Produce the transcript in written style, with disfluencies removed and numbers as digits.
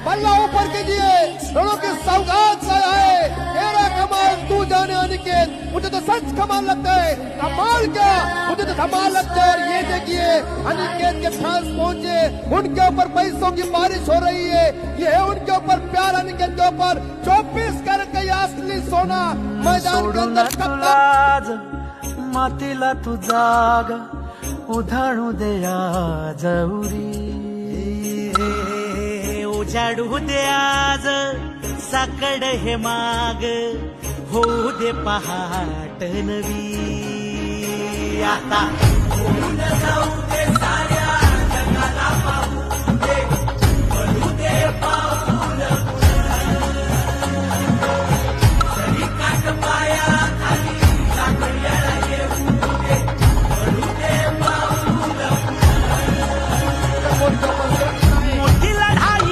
पल्ला ऊपर कीजिए, दोनों की सौगात से आए। तेरा कमाल तू जाने अनिकेत, मुझे तो सच कमाल लगता है। कमाल क्या, मुझे तो धमाल लगता है। और ये देखिए अनिकेत के फैंस पहुंचे, उनके ऊपर पैसों की बारिश हो रही है। ये है उनके ऊपर प्यार, अनिकेत के ऊपर 24 कैरेट का ये असली सोना मैदान के अंदर तुलाज मातीला तू जाग उधाळू दे आज उरी उजाडू दे आज साकड हे माग होऊ दे पहाट नवी आता जाऊ दे सारे